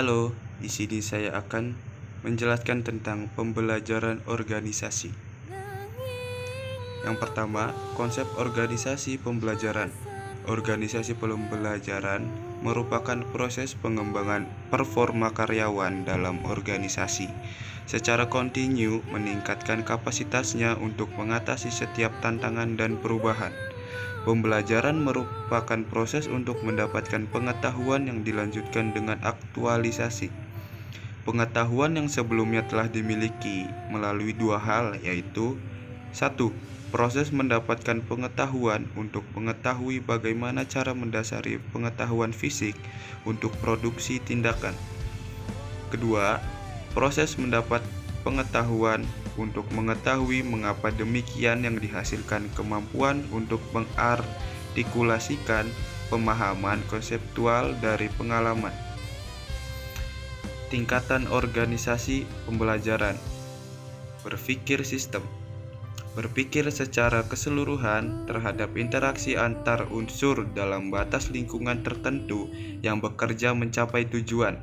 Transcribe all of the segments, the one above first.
Halo, di sini saya akan menjelaskan tentang pembelajaran organisasi. Yang pertama, konsep organisasi pembelajaran. Organisasi pembelajaran merupakan proses pengembangan performa karyawan dalam organisasi secara kontinu, meningkatkan kapasitasnya untuk mengatasi setiap tantangan dan perubahan. Pembelajaran merupakan proses untuk mendapatkan pengetahuan yang dilanjutkan dengan aktualisasi. Pengetahuan yang sebelumnya telah dimiliki melalui dua hal, yaitu 1. Proses mendapatkan pengetahuan untuk mengetahui bagaimana cara mendasari pengetahuan fisik untuk produksi tindakan. Kedua, proses mendapat pengetahuan untuk mengetahui mengapa demikian yang dihasilkan kemampuan untuk mengartikulasikan pemahaman konseptual dari pengalaman. Tingkatan organisasi pembelajaran. Berpikir sistem. Berpikir secara keseluruhan terhadap interaksi antar unsur dalam batas lingkungan tertentu yang bekerja mencapai tujuan.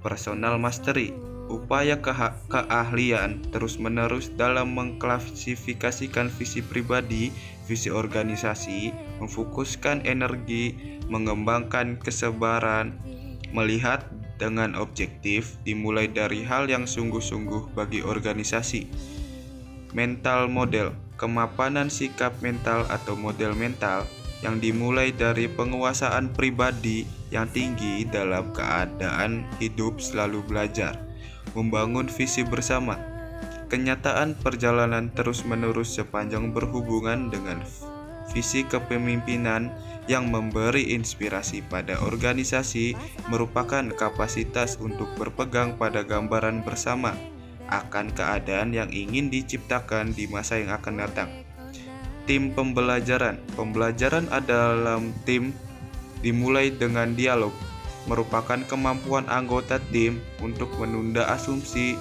Personal mastery. Upaya keahlian terus-menerus dalam mengklasifikasikan visi pribadi, visi organisasi, memfokuskan energi, mengembangkan kesabaran, melihat dengan objektif, dimulai dari hal yang sungguh-sungguh bagi organisasi. Mental model, kemapanan sikap mental atau model mental yang dimulai dari penguasaan pribadi yang tinggi dalam keadaan hidup selalu belajar. Membangun visi bersama, kenyataan perjalanan terus-menerus sepanjang berhubungan dengan visi kepemimpinan yang memberi inspirasi pada organisasi merupakan kapasitas untuk berpegang pada gambaran bersama akan keadaan yang ingin diciptakan di masa yang akan datang. Tim pembelajaran. Pembelajaran dalam tim dimulai dengan dialog, merupakan kemampuan anggota tim untuk menunda asumsi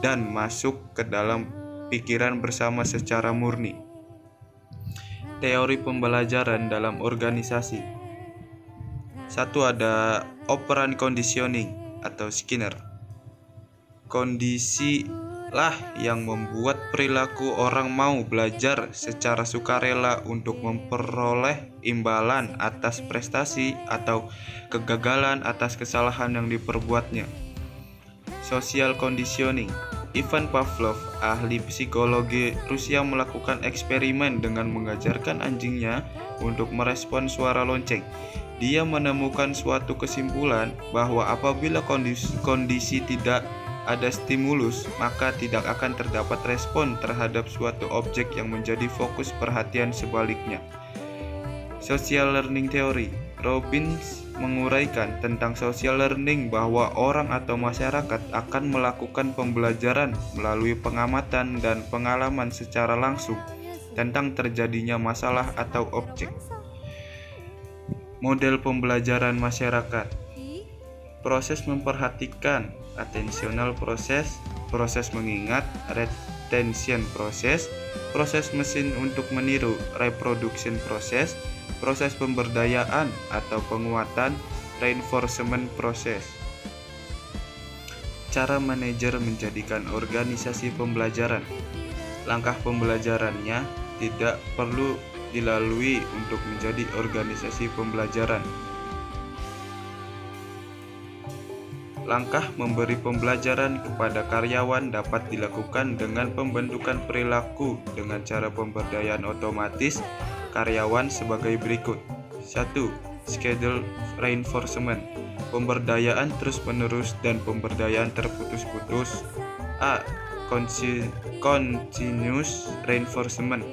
dan masuk ke dalam pikiran bersama secara murni. Teori pembelajaran dalam organisasi. 1. Ada operant conditioning atau Skinner. Kondisi lah yang membuat perilaku orang mau belajar secara sukarela untuk memperoleh imbalan atas prestasi atau kegagalan atas kesalahan yang diperbuatnya. Social conditioning. Ivan Pavlov, ahli psikologi Rusia, melakukan eksperimen dengan mengajarkan anjingnya untuk merespon suara lonceng. Dia menemukan suatu kesimpulan bahwa apabila kondisi tidak ada stimulus, maka tidak akan terdapat respon terhadap suatu objek yang menjadi fokus perhatian sebaliknya. Social learning theory. Robbins menguraikan tentang social learning bahwa orang atau masyarakat akan melakukan pembelajaran melalui pengamatan dan pengalaman secara langsung tentang terjadinya masalah atau objek. Model pembelajaran masyarakat. Proses memperhatikan, attentional process, proses mengingat, retention process, proses mesin untuk meniru, reproduction process, proses pemberdayaan atau penguatan, reinforcement process. Cara manajer menjadikan organisasi pembelajaran. Langkah pembelajarannya tidak perlu dilalui untuk menjadi organisasi pembelajaran. Langkah memberi pembelajaran kepada karyawan dapat dilakukan dengan pembentukan perilaku dengan cara pemberdayaan otomatis karyawan sebagai berikut. 1. Schedule reinforcement. Pemberdayaan terus-menerus dan pemberdayaan terputus-putus. A. Continuous reinforcement.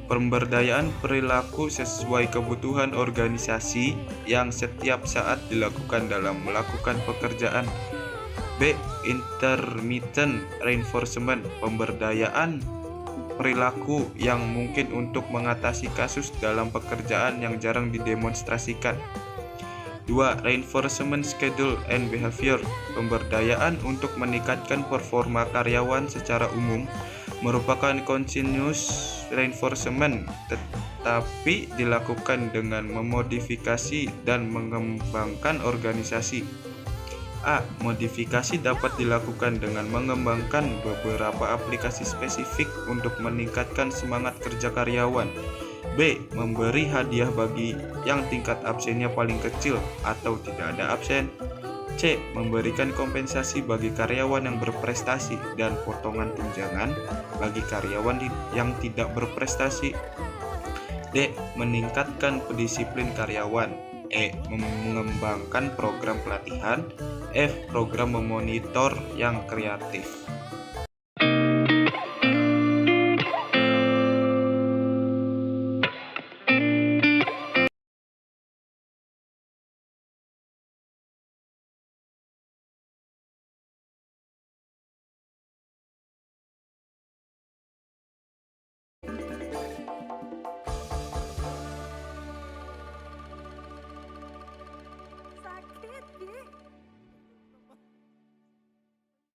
Pemberdayaan perilaku sesuai kebutuhan organisasi yang setiap saat dilakukan dalam melakukan pekerjaan. B. Intermittent reinforcement. Pemberdayaan perilaku yang mungkin untuk mengatasi kasus dalam pekerjaan yang jarang didemonstrasikan. 2. Reinforcement schedule and behavior. Pemberdayaan untuk meningkatkan performa karyawan secara umum merupakan continuous reinforcement, tetapi dilakukan dengan memodifikasi dan mengembangkan organisasi. A. Modifikasi dapat dilakukan dengan mengembangkan beberapa aplikasi spesifik untuk meningkatkan semangat kerja karyawan. B. Memberi hadiah bagi yang tingkat absennya paling kecil atau tidak ada absen. C. Memberikan kompensasi bagi karyawan yang berprestasi dan potongan tunjangan bagi karyawan yang tidak berprestasi. D. Meningkatkan pendisiplin karyawan. E. Mengembangkan program pelatihan. F. Program memonitor yang kreatif.